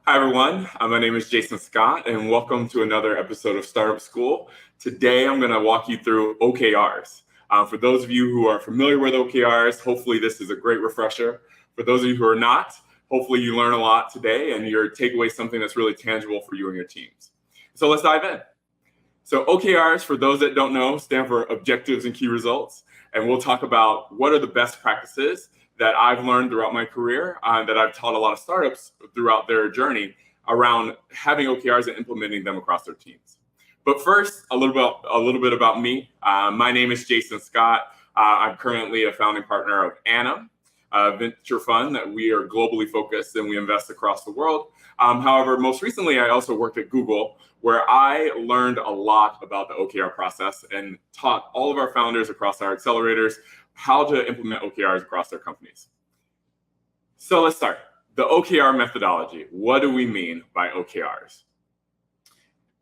Hi, everyone. My name is Jason Scott, and welcome to another episode of Startup School. Today, I'm going to walk you through OKRs. For those of you who are familiar with OKRs, hopefully this is a great refresher. For those of you who are not, hopefully you learn a lot today and your takeaway is something that's really tangible for you and your teams. So let's dive in. So OKRs, for those that don't know, stand for Objectives and Key Results. And we'll talk about what are the best practices that I've learned throughout my career, that I've taught a lot of startups throughout their journey around having OKRs and implementing them across their teams. But first, a little bit about me. My name is Jason Scott. I'm currently a founding partner of AMER, a venture fund that we are globally focused and we invest across the world. However, most recently, I also worked at Google, where I learned a lot about the OKR process and taught all of our founders across our accelerators how to implement OKRs across their companies. So let's start. The OKR methodology. What do we mean by OKRs?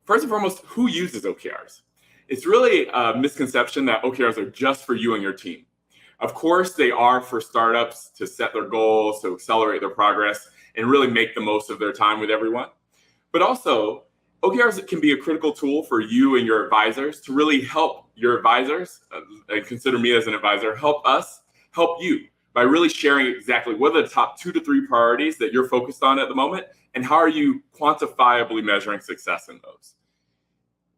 First and foremost, who uses OKRs? It's really a misconception that OKRs are just for you and your team. Of course, they are for startups to set their goals, to accelerate their progress, and really make the most of their time with everyone. But also, OKRs can be a critical tool for you and your advisors to really help your advisors, and consider me as an advisor, help you by really sharing exactly what are the top 2 to 3 priorities that you're focused on at the moment, and how are you quantifiably measuring success in those.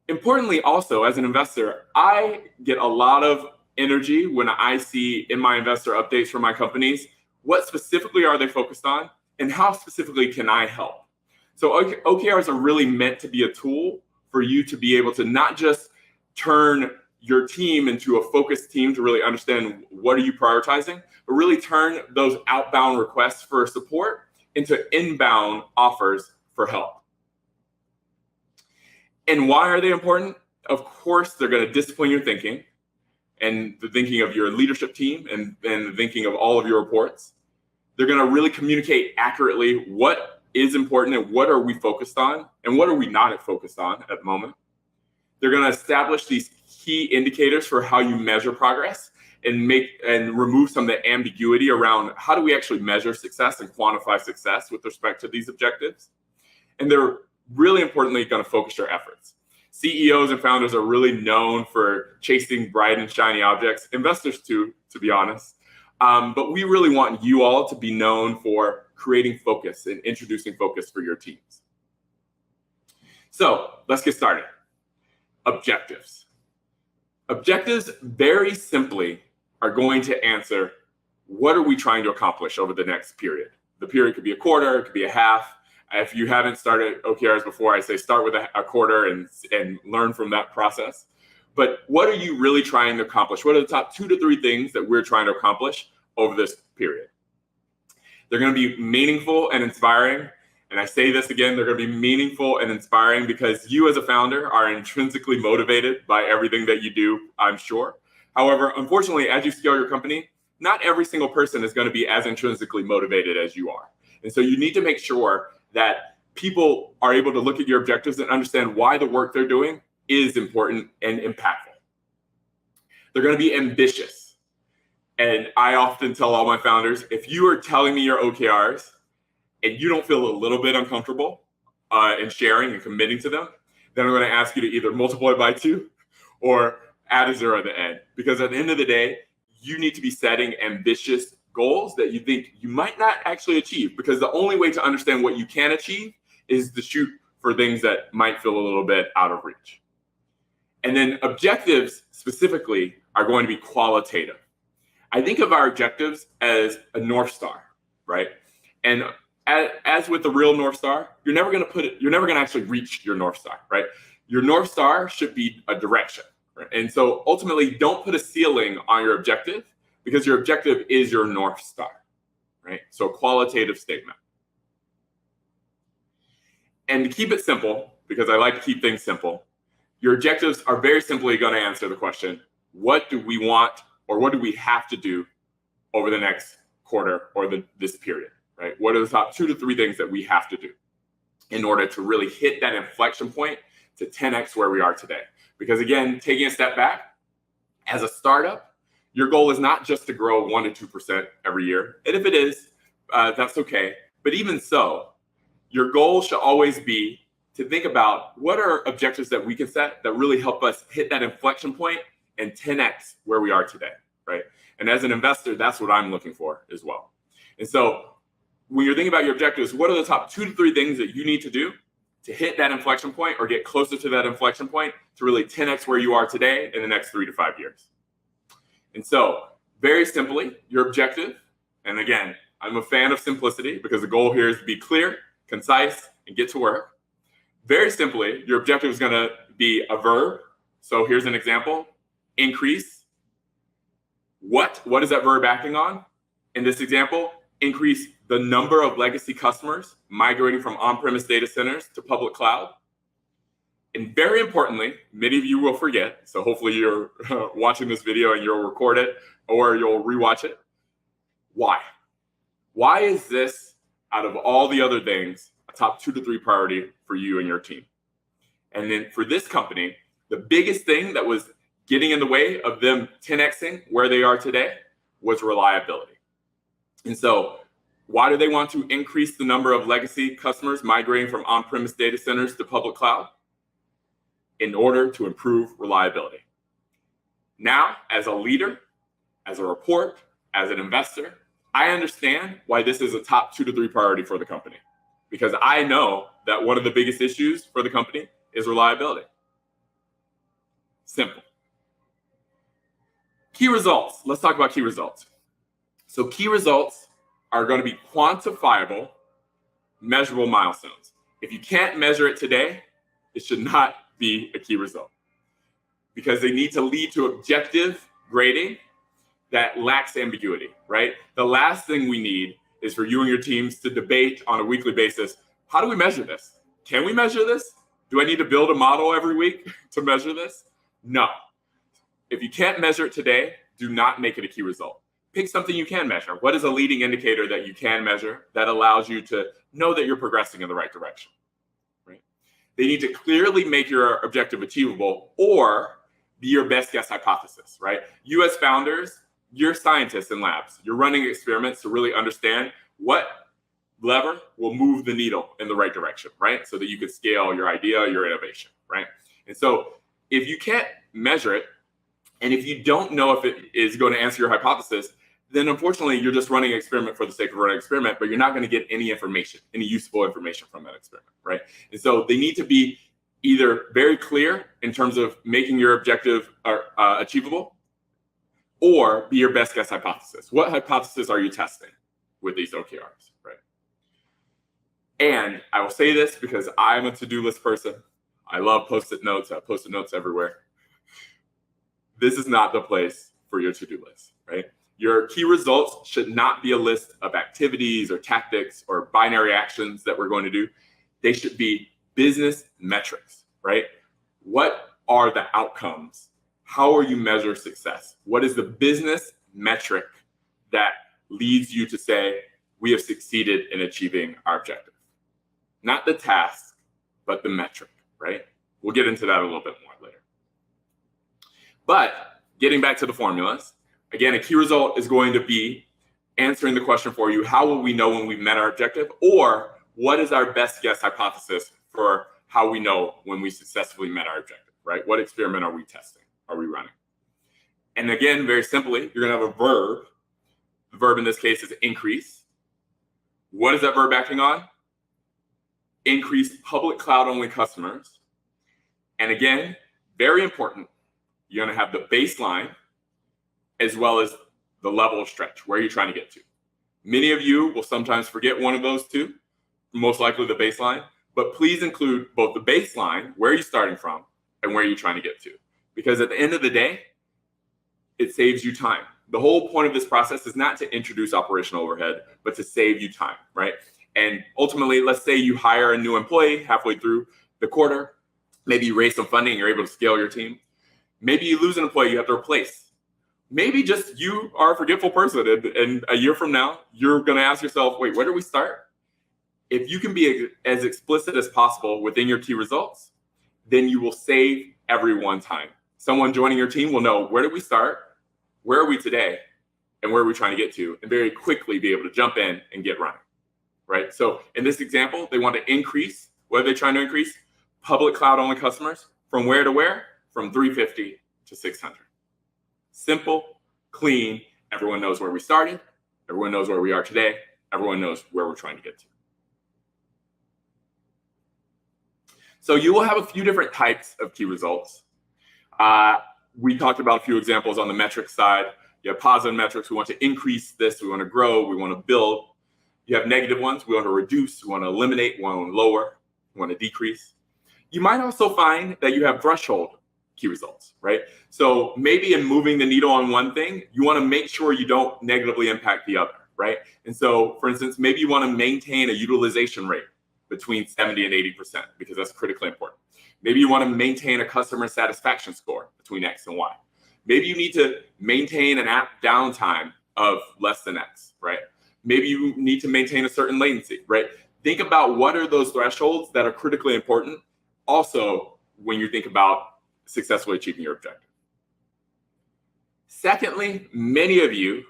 Importantly, also, as an investor, I get a lot of energy when I see in my investor updates from my companies, what specifically are they focused on, and how specifically can I help? So OKRs are really meant to be a tool for you to be able to not just turn your team into a focused team to really understand what are you prioritizing, but really turn those outbound requests for support into inbound offers for help. And why are they important? Of course, they're going to discipline your thinking and the thinking of your leadership team and the thinking of all of your reports. They're going to really communicate accurately what is important and what are we focused on and what are we not focused on at the moment. They're going to establish these key indicators for how you measure progress and remove some of the ambiguity around how do we actually measure success and quantify success with respect to these objectives. And they're really importantly going to focus your efforts. CEOs and founders are really known for chasing bright and shiny objects, investors too, to be honest. But we really want you all to be known for creating focus and introducing focus for your teams. So let's get started. Objectives. Objectives very simply are going to answer, what are we trying to accomplish over the next period? The period could be a quarter, it could be a half. If you haven't started OKRs before, I say start with a quarter and learn from that process. But what are you really trying to accomplish? What are the top 2 to 3 things that we're trying to accomplish over this period? They're going to be meaningful and inspiring. And I say this again, they're going to be meaningful and inspiring because you as a founder are intrinsically motivated by everything that you do, I'm sure. However, unfortunately, as you scale your company, not every single person is going to be as intrinsically motivated as you are. And so you need to make sure that people are able to look at your objectives and understand why the work they're doing is important and impactful. They're going to be ambitious. And I often tell all my founders, if you are telling me your OKRs and you don't feel a little bit uncomfortable in sharing and committing to them, then I'm going to ask you to either multiply by 2 or add a 0 at the end. Because at the end of the day, you need to be setting ambitious goals that you think you might not actually achieve. Because the only way to understand what you can achieve is to shoot for things that might feel a little bit out of reach. And then objectives specifically are going to be qualitative. I think of our objectives as a North Star, right? And as with the real North Star, you're never going to actually reach your North Star, right? Your North Star should be a direction, right? And so ultimately, don't put a ceiling on your objective because your objective is your North Star, right? So a qualitative statement. And to keep it simple, because I like to keep things simple, your objectives are very simply going to answer the question, what do we want or what do we have to do over the next quarter or this period, right? What are the top 2 to 3 things that we have to do in order to really hit that inflection point to 10x where we are today? Because again, taking a step back, as a startup, your goal is not just to grow 1 to 2% every year. And if it is, that's okay. But even so, Your goal should always be to think about what are objectives that we can set that really help us hit that inflection point and 10x where we are today, right? And as an investor, that's what I'm looking for as well. And so when you're thinking about your objectives, what are the top 2 to 3 things that you need to do to hit that inflection point or get closer to that inflection point to really 10x where you are today in the next 3 to 5 years? And so very simply, your objective, and again, I'm a fan of simplicity because the goal here is to be clear, concise, and get to work. Very simply, your objective is going to be a verb. So here's an example: increase. What is that verb acting on? In this example, increase the number of legacy customers migrating from on-premise data centers to public cloud. And very importantly, many of you will forget, so hopefully you're watching this video and you'll record it or you'll rewatch it. Why? Why is this, out of all the other things, a top 2 to 3 priority for you and your team? And then for this company, the biggest thing that was getting in the way of them 10xing where they are today was reliability. And so why do they want to increase the number of legacy customers migrating from on-premise data centers to public cloud? In order to improve reliability. Now, as a leader, as a report, as an investor, I understand why this is a top 2 to 3 priority for the company, because I know that one of the biggest issues for the company is reliability. Simple. Key results. Let's talk about key results. So key results are going to be quantifiable, measurable milestones. If you can't measure it today, it should not be a key result, because they need to lead to objective grading that lacks ambiguity, right? The last thing we need is for you and your teams to debate on a weekly basis, how do we measure this? Can we measure this? Do I need to build a model every week to measure this? No. If you can't measure it today, do not make it a key result. Pick something you can measure. What is a leading indicator that you can measure that allows you to know that you're progressing in the right direction? They need to clearly make your objective achievable or be your best guess hypothesis, right? You as founders, you're scientists in labs. You're running experiments to really understand what lever will move the needle in the right direction, right? So that you can scale your idea, your innovation, right? And so if you can't measure it, and if you don't know if it is going to answer your hypothesis, then unfortunately you're just running an experiment for the sake of running an experiment, but you're not going to get any information, any useful information from that experiment, right? And so they need to be either very clear in terms of making your objective achievable, or be your best guess hypothesis. What hypothesis are you testing with these OKRs, right? And I will say this because I'm a to-do list person. I love Post-it notes. I have Post-it notes everywhere. This is not the place for your to-do list, right? Your key results should not be a list of activities or tactics or binary actions that we're going to do. They should be business metrics, right? What are the outcomes? How are you measure success? What is the business metric that leads you to say, we have succeeded in achieving our objective? Not the task, but the metric, right? We'll get into that a little bit more later. But getting back to the formulas, again, a key result is going to be answering the question for you, how will we know when we've met our objective? Or what is our best guess hypothesis for how we know when we successfully met our objective, right? What experiment are we testing? Are we running? And again, very simply, you're going to have a verb. The verb in this case is increase. What is that verb acting on? Increase public cloud only customers. And again, very important, you're going to have the baseline as well as the level of stretch, where you're trying to get to. Many of you will sometimes forget one of those two, most likely the baseline, but please include both the baseline, where you're starting from, and where you're trying to get to. Because at the end of the day, it saves you time. The whole point of this process is not to introduce operational overhead, but to save you time, right? And ultimately, let's say you hire a new employee halfway through the quarter. Maybe you raise some funding and you're able to scale your team. Maybe you lose an employee you have to replace. Maybe just you are a forgetful person, and a year from now, you're going to ask yourself, wait, where do we start? If you can be as explicit as possible within your key results, then you will save everyone time. Someone joining your team will know, where did we start? Where are we today? And where are we trying to get to? And very quickly be able to jump in and get running. right? So in this example, they want to increase, what are they trying to increase? Public cloud only customers from where to where? From 350 to 600. Simple, clean, everyone knows where we started, everyone knows where we are today, everyone knows where we're trying to get to. So you will have a few different types of key results. We talked about a few examples on the metrics side. You have positive metrics, we want to increase this, we want to grow, we want to build. You have negative ones, we want to reduce, we want to eliminate, we want to lower, we want to decrease. You might also find that you have threshold key results, right? So maybe in moving the needle on one thing, you want to make sure you don't negatively impact the other, right? And so, for instance, maybe you want to maintain a utilization rate between 70 and 80%, because that's critically important. Maybe you want to maintain a customer satisfaction score between X and Y. Maybe you need to maintain an app downtime of less than X, right? Maybe you need to maintain a certain latency, right? Think about what are those thresholds that are critically important also when you think about successfully achieving your objective. Secondly, many of you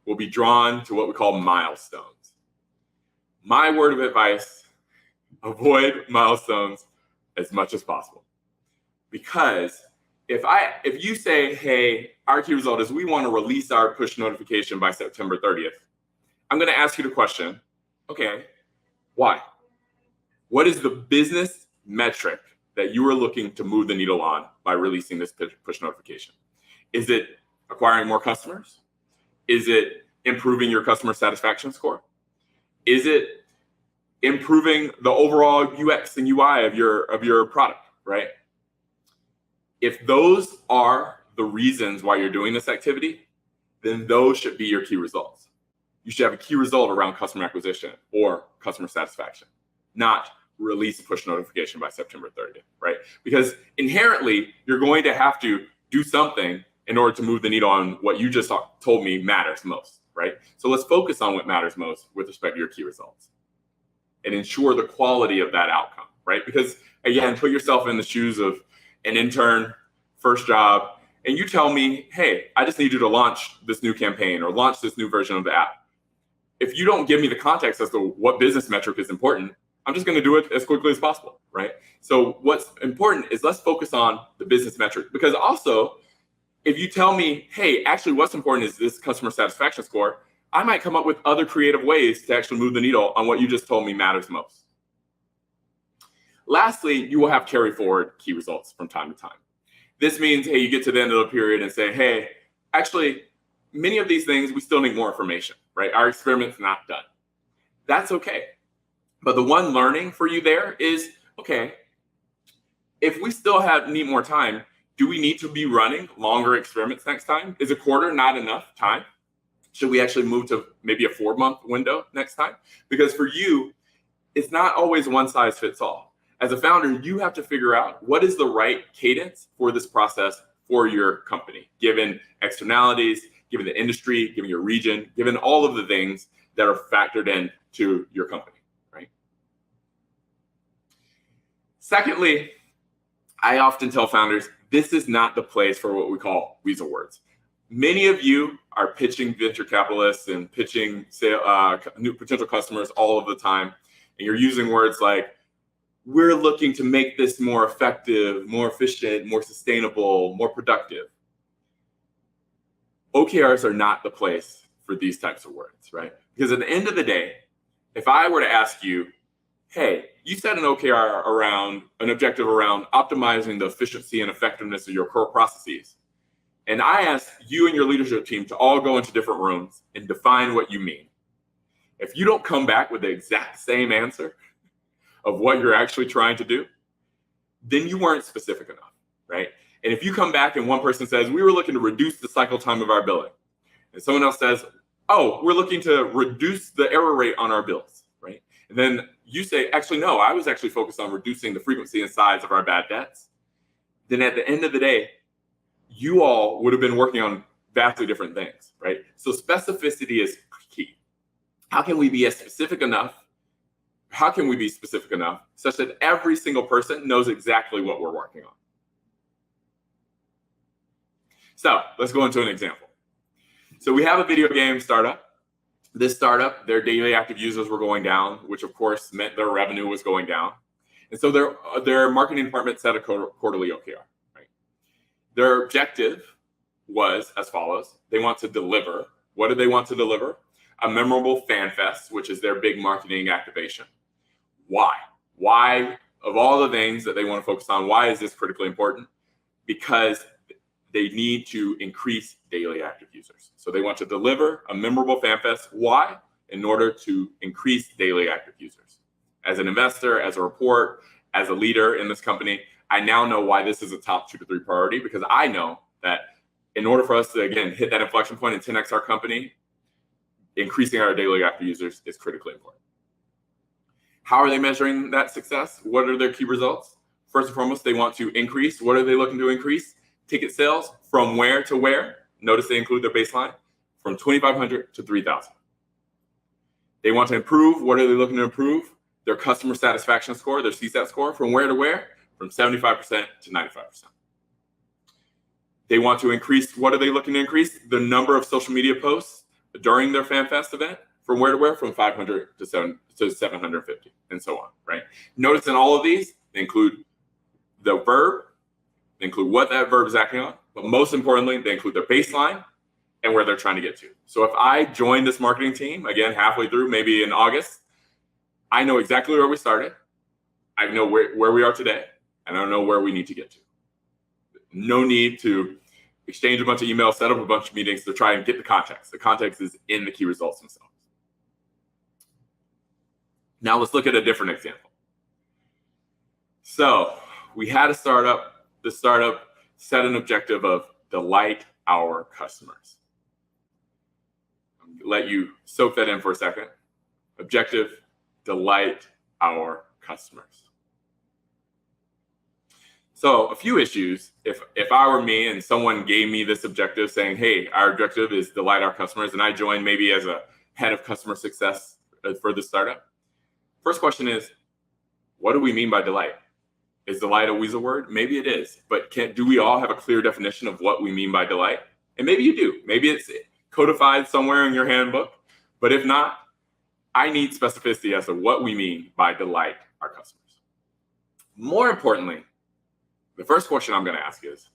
will be drawn to what we call milestones. My word of advice, avoid milestones as much as possible. Because if you say, hey, our key result is we want to release our push notification by September 30th, I'm going to ask you the question, okay, why? What is the business metric that you are looking to move the needle on by releasing this push notification? Is it acquiring more customers? Is it improving your customer satisfaction score? Is it improving the overall UX and UI of your product, right? If those are the reasons why you're doing this activity, then those should be your key results. You should have a key result around customer acquisition or customer satisfaction, not release a push notification by September 30th, right? Because inherently, you're going to have to do something in order to move the needle on what you just told me matters most, right? So let's focus on what matters most with respect to your key results and ensure the quality of that outcome, right? Because again, put yourself in the shoes of an intern, first job, and you tell me, hey, I just need you to launch this new campaign or launch this new version of the app. If you don't give me the context as to what business metric is important, I'm just going to do it as quickly as possible, right? So what's important is let's focus on the business metric, because also, if you tell me, hey, actually what's important is this customer satisfaction score, I might come up with other creative ways to actually move the needle on what you just told me matters most. Lastly, you will have carry forward key results from time to time. This means, hey, you get to the end of the period and say, hey, actually, many of these things, we still need more information, right? Our experiment's not done. That's okay. But the one learning for you there is, okay, if we still need more time, do we need to be running longer experiments next time? Is a quarter not enough time? Should we actually move to maybe a 4-month window next time? Because for you, it's not always one size fits all. As a founder, you have to figure out what is the right cadence for this process for your company, given externalities, given the industry, given your region, given all of the things that are factored into your company, right? Secondly, I often tell founders, this is not the place for what we call weasel words. Many of you are pitching venture capitalists and pitching new potential customers all of the time, and you're using words like, we're looking to make this more effective, more efficient, more sustainable, more productive. OKRs are not the place for these types of words, right? Because at the end of the day, if I were to ask you, hey, you set an OKR around an objective around optimizing the efficiency and effectiveness of your core processes, and I ask you and your leadership team to all go into different rooms and define what you mean. If you don't come back with the exact same answer of what you're actually trying to do, then you weren't specific enough, right? And if you come back and one person says, we were looking to reduce the cycle time of our billing, and someone else says, oh, we're looking to reduce the error rate on our bills, right? And then you say, actually, no, I was actually focused on reducing the frequency and size of our bad debts. Then at the end of the day, you all would have been working on vastly different things, right? So specificity is key. How can we be specific enough such that every single person knows exactly what we're working on? So let's go into an example. So we have a video game startup. This startup, their daily active users were going down, which of course meant their revenue was going down. And so their marketing department set a quarterly OKR. Right? Their objective was as follows. They want to deliver. What do they want to deliver? A memorable fan fest, which is their big marketing activation. Why? Why, of all the things that they want to focus on, why is this critically important? Because they need to increase daily active users. So they want to deliver a memorable fan fest. Why? In order to increase daily active users. As an investor, as a report, as a leader in this company, I now know why this is a top 2 to 3 priority, because I know that in order for us to, again, hit that inflection point and 10x our company, increasing our daily active users is critically important. How are they measuring that success? What are their key results? First and foremost, they want to increase. What are they looking to increase? Ticket sales from where to where? Notice they include their baseline from 2,500 to 3,000. They want to improve. What are they looking to improve? Their customer satisfaction score, their CSAT score, from where to where? From 75% to 95%. They want to increase. What are they looking to increase? The number of social media posts during their FanFest event. From where to where? From 500 to 750, and so on. Right? Notice in all of these, they include the verb. They include what that verb is acting on, but most importantly, they include their baseline and where they're trying to get to. So if I join this marketing team, again, halfway through, maybe in August, I know exactly where we started. I know where we are today, and I know where we need to get to. No need to exchange a bunch of emails, set up a bunch of meetings to try and get the context. The context is in the key results themselves. Now let's look at a different example. So we had a startup. The startup set an objective of delight our customers. I'll let you soak that in for a second. Objective, delight our customers. So a few issues. If I were me and someone gave me this objective saying, hey, our objective is delight our customers, and I joined maybe as a head of customer success for the startup. First question is, what do we mean by delight? Is delight a weasel word? Maybe it is, but do we all have a clear definition of what we mean by delight? And maybe you do. Maybe it's codified somewhere in your handbook, but if not, I need specificity as to what we mean by delight our customers. More importantly, the first question I'm going to ask is,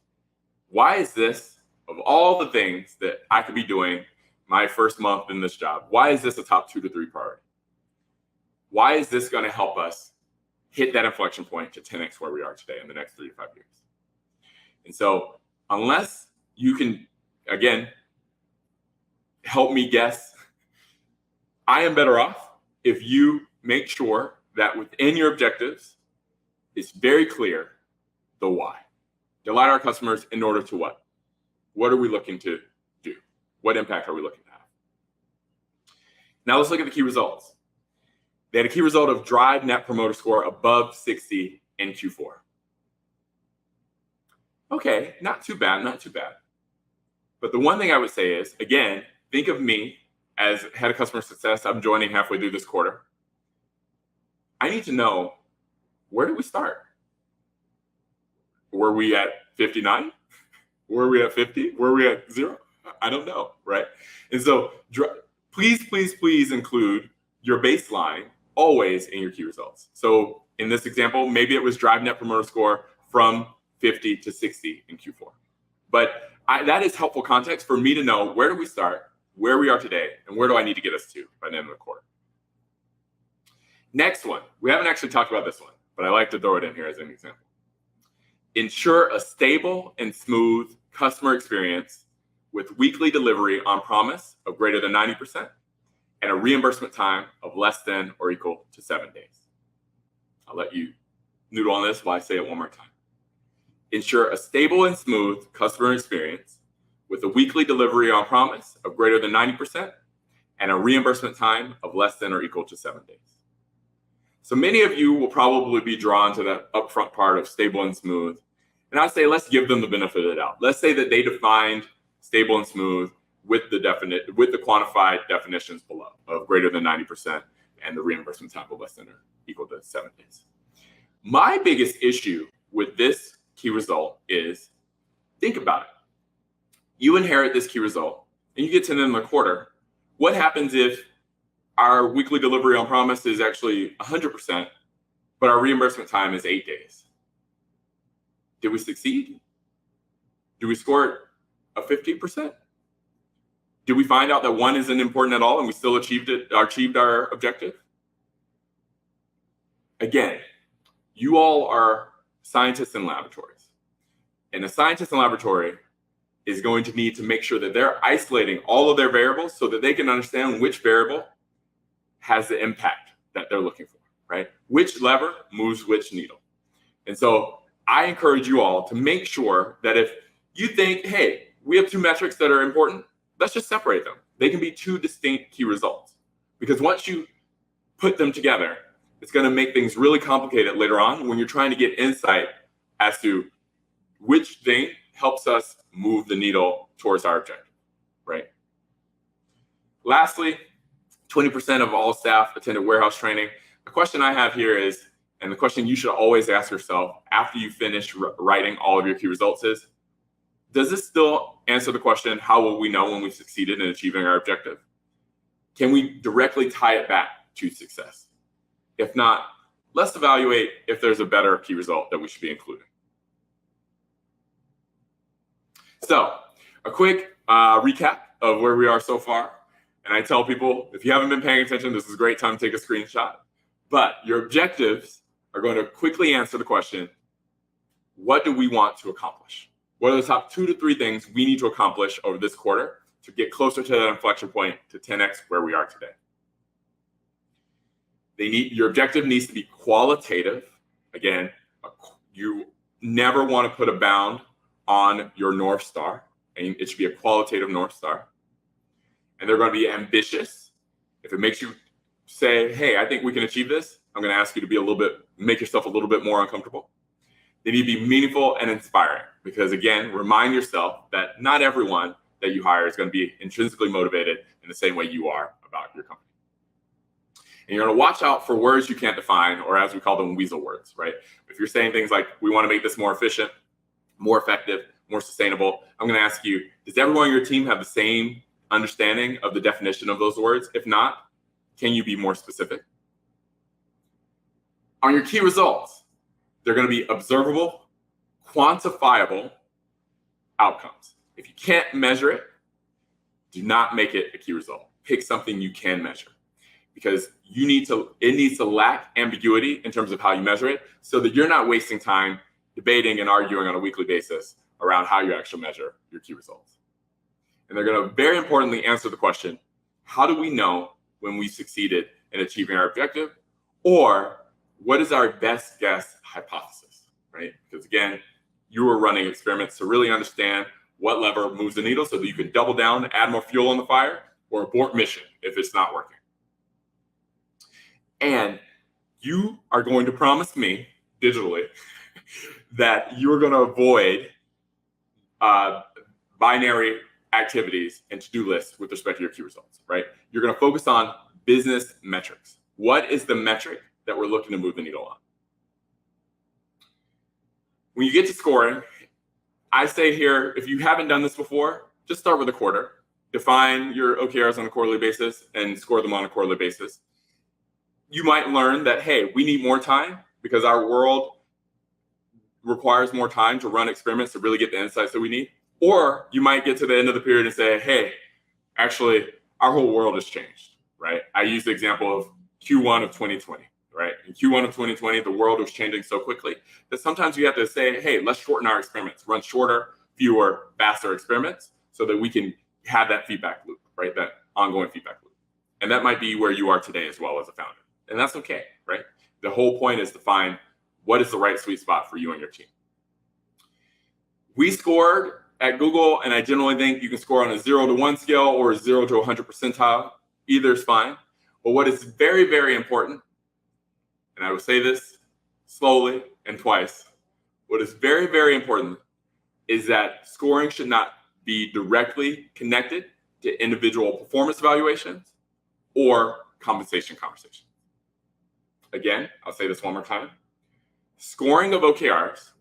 why is this, of all the things that I could be doing my first month in this job, why is this a top 2 to 3 priority? Why is this going to help us hit that inflection point to 10x where we are today in the next 3 to 5 years? And so unless you can, again, help me guess, I am better off if you make sure that within your objectives, it's very clear the why. Delight our customers in order to what? What are we looking to do? What impact are we looking to have? Now let's look at the key results. They had a key result of drive net promoter score above 60 in Q4. Okay, not too bad, not too bad. But the one thing I would say is, again, think of me as head of customer success. I'm joining halfway through this quarter. I need to know, where did we start? Were we at 59? Were we at 50? Were we at 0? I don't know, right? And so please include your baseline always in your key results. So in this example, maybe it was drive net promoter score from 50 to 60 in Q4. But that is helpful context for me to know, where do we start, where we are today, and where do I need to get us to by the end of the quarter. Next one, we haven't actually talked about this one, but I like to throw it in here as an example. Ensure a stable and smooth customer experience with weekly delivery on promise of greater than 90% and a reimbursement time of less than or equal to 7 days. I'll let you noodle on this while I say it one more time. Ensure a stable and smooth customer experience with a weekly delivery on promise of greater than 90% and a reimbursement time of less than or equal to 7 days. So many of you will probably be drawn to that upfront part of stable and smooth. And I say, let's give them the benefit of the doubt. Let's say that they defined stable and smooth with the quantified definitions below of greater than 90% and the reimbursement time of less than or equal to 7 days. My biggest issue with this key result is, think about it. You inherit this key result and you get to the end of the quarter. What happens if our weekly delivery on promise is actually 100%, but our reimbursement time is 8 days? Did we succeed? Do we score a 50%? Did we find out that one isn't important at all and we still achieved our objective? Again, you all are scientists in laboratories. And a scientist in laboratory is going to need to make sure that they're isolating all of their variables so that they can understand which variable has the impact that they're looking for, right? Which lever moves which needle. And so I encourage you all to make sure that if you think, hey, we have two metrics that are important, let's just separate them. They can be two distinct key results. Because once you put them together, it's going to make things really complicated later on when you're trying to get insight as to which thing helps us move the needle towards our objective, right? Lastly, 20% of all staff attended warehouse training. The question I have here is, and the question you should always ask yourself after you finish writing all of your key results is, does this still answer the question, how will we know when we've succeeded in achieving our objective? Can we directly tie it back to success? If not, let's evaluate if there's a better key result that we should be including. So, a quick recap of where we are so far. And I tell people, if you haven't been paying attention, this is a great time to take a screenshot. But your objectives are going to quickly answer the question, what do we want to accomplish? What are the top 2 to 3 things we need to accomplish over this quarter to get closer to that inflection point to 10x where we are today? Your objective needs to be qualitative. Again, you never want to put a bound on your North Star, and it should be a qualitative North Star. And they're going to be ambitious. If it makes you say, hey, I think we can achieve this, I'm going to ask you to make yourself a little bit more uncomfortable. They need to be meaningful and inspiring because, again, remind yourself that not everyone that you hire is going to be intrinsically motivated in the same way you are about your company. And you're going to watch out for words you can't define, or as we call them, weasel words, right? If you're saying things like, we want to make this more efficient, more effective, more sustainable, I'm going to ask you, does everyone on your team have the same understanding of the definition of those words? If not, can you be more specific? On your key results, they're going to be observable, quantifiable outcomes. If you can't measure it, do not make it a key result. Pick something you can measure because it needs to lack ambiguity in terms of how you measure it so that you're not wasting time debating and arguing on a weekly basis around how you actually measure your key results. And they're going to very importantly answer the question, how do we know when we succeeded in achieving our objective? Or what is our best guess hypothesis, right? Because again, you are running experiments to really understand what lever moves the needle so that you can double down, add more fuel on the fire, or abort mission if it's not working. And you are going to promise me digitally that you're going to avoid binary activities and to-do lists with respect to your key results, right? You're going to focus on business metrics. What is the metric that we're looking to move the needle on? When you get to scoring, I say here, if you haven't done this before, just start with a quarter. Define your OKRs on a quarterly basis and score them on a quarterly basis. You might learn that, hey, we need more time because our world requires more time to run experiments to really get the insights that we need. Or you might get to the end of the period and say, hey, actually, our whole world has changed, right? I use the example of Q1 of 2020, right? In Q1 of 2020, the world was changing so quickly that sometimes you have to say, hey, let's shorten our experiments, run shorter, fewer, faster experiments so that we can have that feedback loop, right? That ongoing feedback loop. And that might be where you are today as well as a founder. And that's okay, right? The whole point is to find what is the right sweet spot for you and your team. We scored at Google, and I generally think you can score on a 0 to 1 scale or a 0 to 100 percentile. Either is fine. But what is very, very important, and I will say this slowly and twice, what is very, very important is that scoring should not be directly connected to individual performance evaluations or compensation conversations. Again, I'll say this one more time. Scoring of OKRs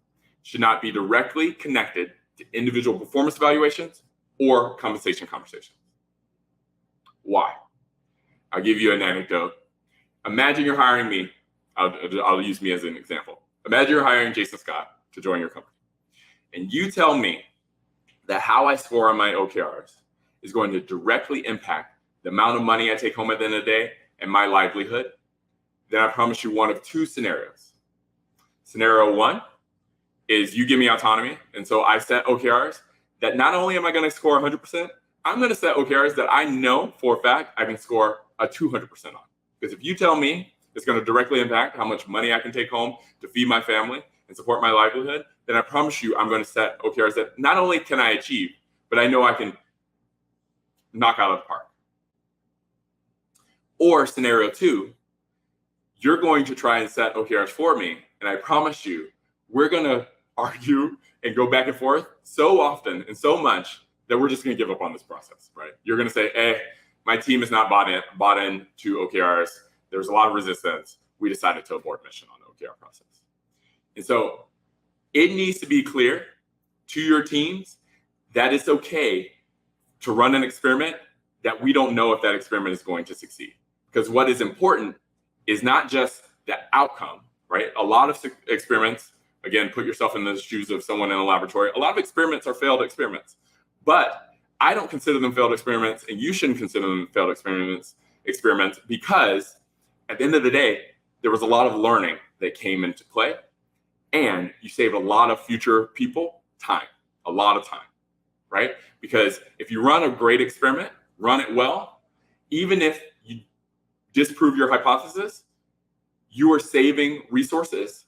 should not be directly connected to individual performance evaluations or compensation conversations. Why? I'll give you an anecdote. Imagine you're hiring me. I'll use me as an example. Imagine you're hiring Jason Scott to join your company. And you tell me that how I score on my OKRs is going to directly impact the amount of money I take home at the end of the day and my livelihood. Then I promise you one of two scenarios. Scenario one is you give me autonomy. And so I set OKRs that not only am I going to score 100%, I'm going to set OKRs that I know for a fact I can score a 200% on. Because if you tell me it's going to directly impact how much money I can take home to feed my family and support my livelihood, then I promise you I'm going to set OKRs that not only can I achieve, but I know I can knock out of the park. Or scenario two, you're going to try and set OKRs for me, and I promise you we're going to argue and go back and forth so often and so much that we're just going to give up on this process, right? You're going to say, hey, my team is not bought in to OKRs. There's a lot of resistance. We decided to abort mission on the OKR process. And so it needs to be clear to your teams that it's okay to run an experiment that we don't know if that experiment is going to succeed. Because what is important is not just the outcome, right? A lot of experiments, again, put yourself in the shoes of someone in a laboratory. A lot of experiments are failed experiments, but I don't consider them failed experiments, and you shouldn't consider them failed experiments because at the end of the day, there was a lot of learning that came into play, and you saved a lot of future people time, a lot of time, right? Because if you run a great experiment, run it well, even if you disprove your hypothesis, you are saving resources,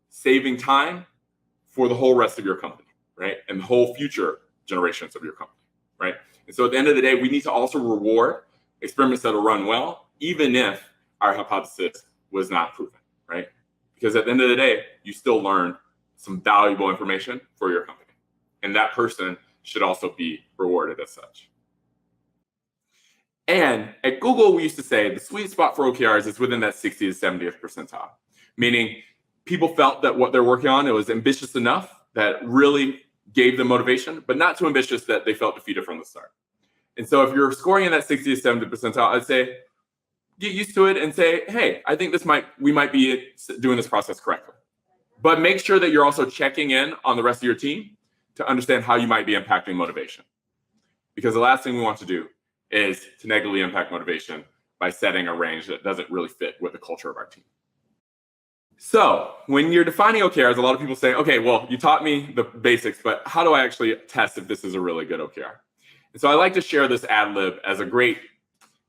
saving time for the whole rest of your company, right? And the whole future generations of your company, right? And so at the end of the day, we need to also reward experiments that are run well, even if our hypothesis was not proven, right? Because at the end of the day, you still learn some valuable information for your company. And that person should also be rewarded as such. And at Google, we used to say the sweet spot for OKRs is within that 60th to 70th percentile, meaning people felt that what they're working on, it was ambitious enough that really gave them motivation, but not too ambitious that they felt defeated from the start. And so if you're scoring in that 60th to 70th percentile, I'd say get used to it and say, hey, I think we might be doing this process correctly. But make sure that you're also checking in on the rest of your team to understand how you might be impacting motivation. Because the last thing we want to do is to negatively impact motivation by setting a range that doesn't really fit with the culture of our team. So when you're defining OKRs, a lot of people say, okay, well, you taught me the basics, but how do I actually test if this is a really good OKR? And so I like to share this ad lib as a great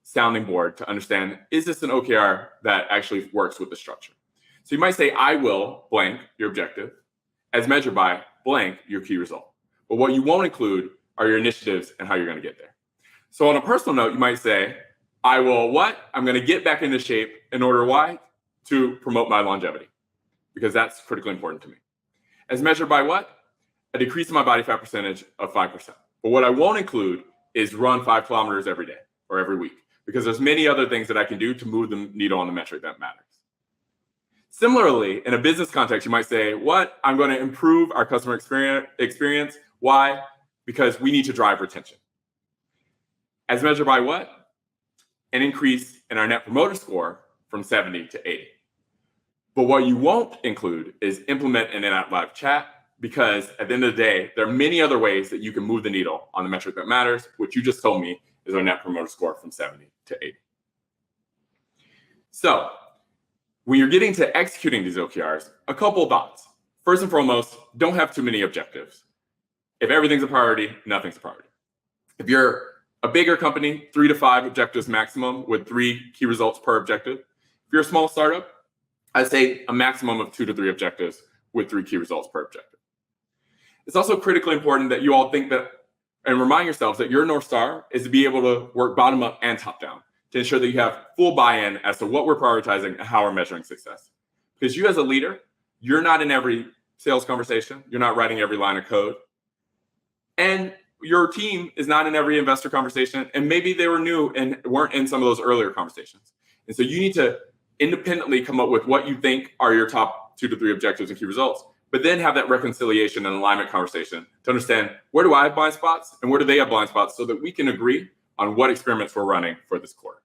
sounding board to understand, is this an OKR that actually works with the structure? So you might say, I will blank your objective as measured by blank your key result. But what you won't include are your initiatives and how you're going to get there. So on a personal note, you might say, I will what? I'm going to get back into shape in order why? To promote my longevity, because that's critically important to me. As measured by what? A decrease in my body fat percentage of 5%. But what I won't include is run 5 kilometers every day or every week, because there's many other things that I can do to move the needle on the metric that matters. Similarly, in a business context, you might say, what? I'm going to improve our customer experience. Why? Because we need to drive retention. As measured by what? An increase in our net promoter score from 70 to 80. But what you won't include is implement an in-app live chat, because at the end of the day, there are many other ways that you can move the needle on the metric that matters, which you just told me is our net promoter score from 70 to 80. So when you're getting to executing these OKRs, a couple of thoughts. First and foremost, don't have too many objectives. If everything's a priority, nothing's a priority. If you're a bigger company, 3 to 5 objectives maximum with 3 key results per objective. If you're a small startup, I'd say a maximum of 2 to 3 objectives with 3 key results per objective. It's also critically important that you all think that and remind yourselves that your North Star is to be able to work bottom up and top down to ensure that you have full buy-in as to what we're prioritizing and how we're measuring success. Because you as a leader, you're not in every sales conversation. You're not writing every line of code. And your team is not in every investor conversation, and maybe they were new and weren't in some of those earlier conversations. And so you need to independently come up with what you think are your top 2 to 3 objectives and key results, but then have that reconciliation and alignment conversation to understand, where do I have blind spots and where do they have blind spots, so that we can agree on what experiments we're running for this quarter.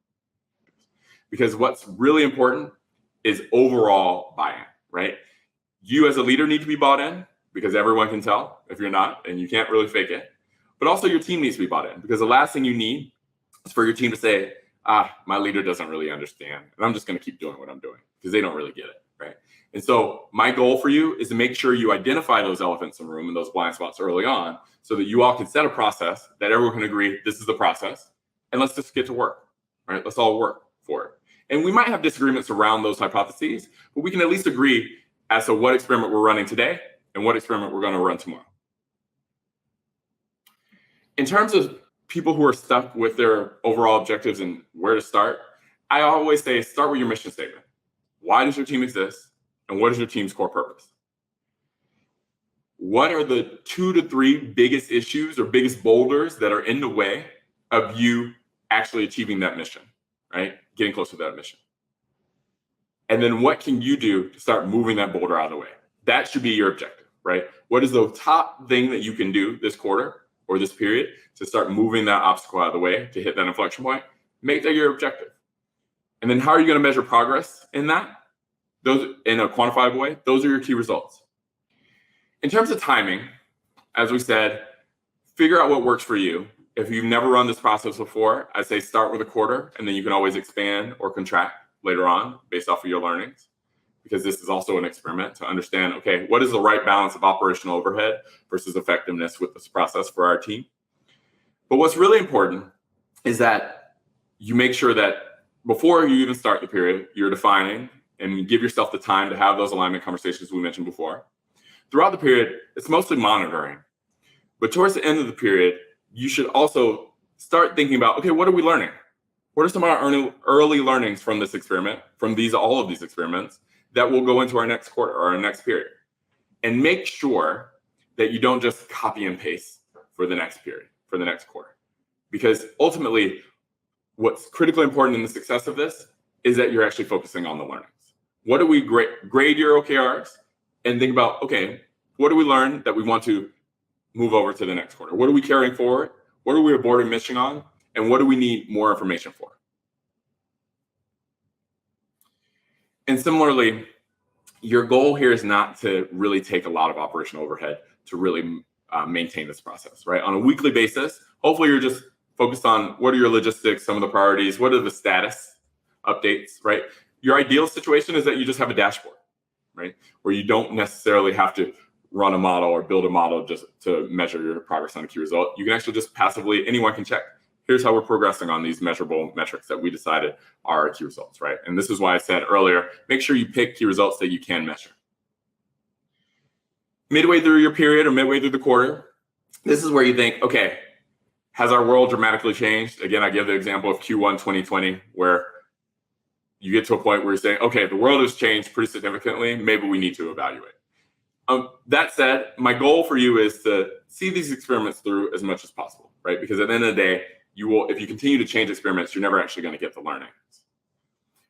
Because what's really important is overall buy-in, right? You as a leader need to be bought in, because everyone can tell if you're not, and you can't really fake it. But also your team needs to be bought in, because the last thing you need is for your team to say, my leader doesn't really understand, and I'm just going to keep doing what I'm doing, because they don't really get it, right? And so my goal for you is to make sure you identify those elephants in the room and those blind spots early on, so that you all can set a process that everyone can agree, this is the process, and let's just get to work, right? Let's all work for it. And we might have disagreements around those hypotheses, but we can at least agree as to what experiment we're running today and what experiment we're going to run tomorrow. In terms of people who are stuck with their overall objectives and where to start, I always say start with your mission statement. Why does your team exist? And what is your team's core purpose? What are the 2 to 3 biggest issues or biggest boulders that are in the way of you actually achieving that mission, right? Getting closer to that mission. And then what can you do to start moving that boulder out of the way? That should be your objective, right? What is the top thing that you can do this quarter or this period to start moving that obstacle out of the way to hit that inflection point? Make that your objective. And then how are you going to measure progress in that? Those in a quantifiable way, those are your key results. In terms of timing, as we said, figure out what works for you. If you've never run this process before, I'd say start with a quarter, and then you can always expand or contract later on based off of your learnings, because this is also an experiment to understand, okay, what is the right balance of operational overhead versus effectiveness with this process for our team? But what's really important is that you make sure that before you even start the period, you're defining and you give yourself the time to have those alignment conversations we mentioned before. Throughout the period, it's mostly monitoring. But towards the end of the period, you should also start thinking about, okay, what are we learning? What are some of our early learnings from this experiment, from all of these experiments, that will go into our next quarter or our next period? And make sure that you don't just copy and paste for the next period, for the next quarter. Because ultimately, what's critically important in the success of this is that you're actually focusing on the learnings. What do we grade your OKRs and think about, okay, what do we learn that we want to move over to the next quarter? What are we carrying forward? What are we aborting mission on? And what do we need more information for? And similarly, your goal here is not to really take a lot of operational overhead to really maintain this process, right? On a weekly basis, hopefully you're just focused on what are your logistics, some of the priorities, what are the status updates, right? Your ideal situation is that you just have a dashboard, right? Where you don't necessarily have to run a model or build a model just to measure your progress on a key result. You can actually just passively, anyone can check, here's how we're progressing on these measurable metrics that we decided are our key results, right? And this is why I said earlier, make sure you pick key results that you can measure. Midway through your period or midway through the quarter, this is where you think, okay, has our world dramatically changed? Again, I give the example of Q1 2020, where you get to a point where you're saying, okay, the world has changed pretty significantly, maybe we need to evaluate. That said, my goal for you is to see these experiments through as much as possible, right? Because at the end of the day, if you continue to change experiments, you're never actually going to get the learnings.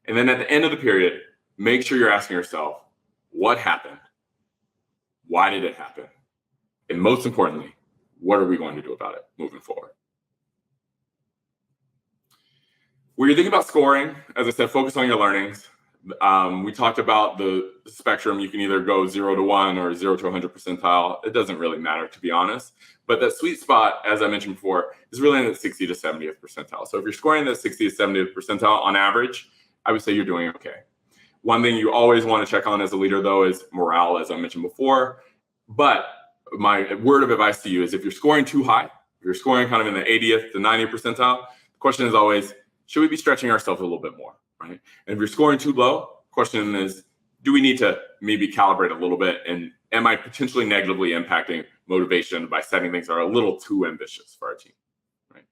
And then at the end of the period, make sure you're asking yourself, what happened? Why did it happen? And most importantly, what are we going to do about it moving forward? When you're thinking about scoring, as I said, focus on your learnings. We talked about the spectrum. You can either go 0 to 1 or 0 to 100 percentile. It doesn't really matter, to be honest. But that sweet spot, as I mentioned before, is really in the 60 to 70th percentile. So if you're scoring the 60 to 70th percentile on average, I would say you're doing okay. One thing you always want to check on as a leader, though, is morale, as I mentioned before. But my word of advice to you is if you're scoring too high, if you're scoring kind of in the 80th to 90th percentile, the question is always, should we be stretching ourselves a little bit more, right? And if you're scoring too low, the question is, do we need to maybe calibrate a little bit? And am I potentially negatively impacting motivation by setting things that are a little too ambitious for our team, right?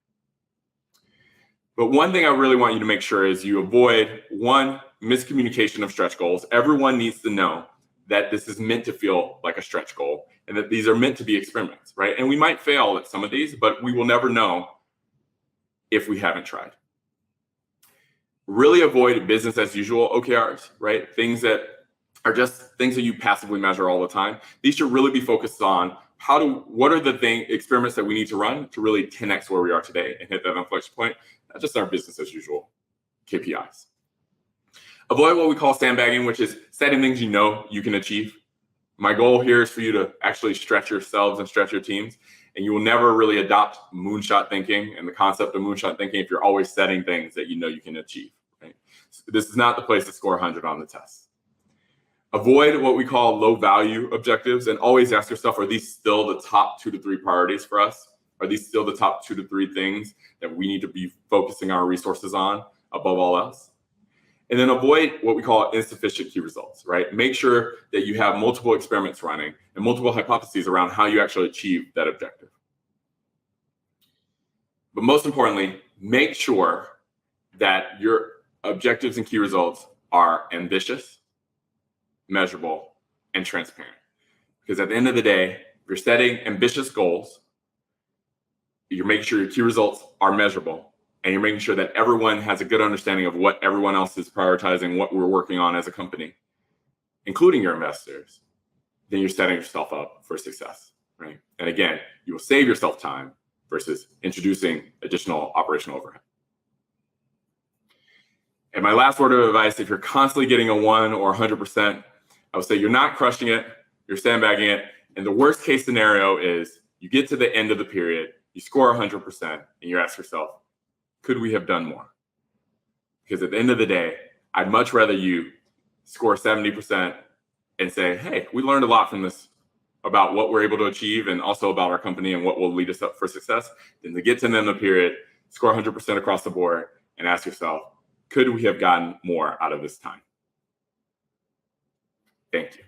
But one thing I really want you to make sure is you avoid, one, miscommunication of stretch goals. Everyone needs to know that this is meant to feel like a stretch goal and that these are meant to be experiments, right? And we might fail at some of these, but we will never know if we haven't tried. Really avoid business as usual OKRs, right? Things that are just things that you passively measure all the time. These should really be focused on what are the experiments that we need to run to really 10x where we are today and hit that inflection point, not just our business as usual KPIs. Avoid what we call sandbagging, which is setting things you know you can achieve. My goal here is for you to actually stretch yourselves and stretch your teams, and you will never really adopt moonshot thinking and the concept of moonshot thinking if you're always setting things that you know you can achieve. Right? So this is not the place to score 100 on the test. Avoid what we call low value objectives and always ask yourself, are these still the top 2 to 3 priorities for us? Are these still the top 2 to 3 things that we need to be focusing our resources on above all else? And then avoid what we call insufficient key results, right? Make sure that you have multiple experiments running and multiple hypotheses around how you actually achieve that objective. But most importantly, make sure that your objectives and key results are ambitious, measurable, and transparent. Because at the end of the day, if you're setting ambitious goals, you're making sure your key results are measurable, and you're making sure that everyone has a good understanding of what everyone else is prioritizing, what we're working on as a company, including your investors, then you're setting yourself up for success, right? And again, you will save yourself time versus introducing additional operational overhead. And my last word of advice, if you're constantly getting a 1 or 100%, I would say you're not crushing it, you're sandbagging it. And the worst case scenario is you get to the end of the period, you score 100%, and you ask yourself, could we have done more? Because at the end of the day, I'd much rather you score 70% and say, hey, we learned a lot from this about what we're able to achieve and also about our company and what will lead us up for success, than to get to the end of the period, score 100% across the board, and ask yourself, could we have gotten more out of this time? Thank you.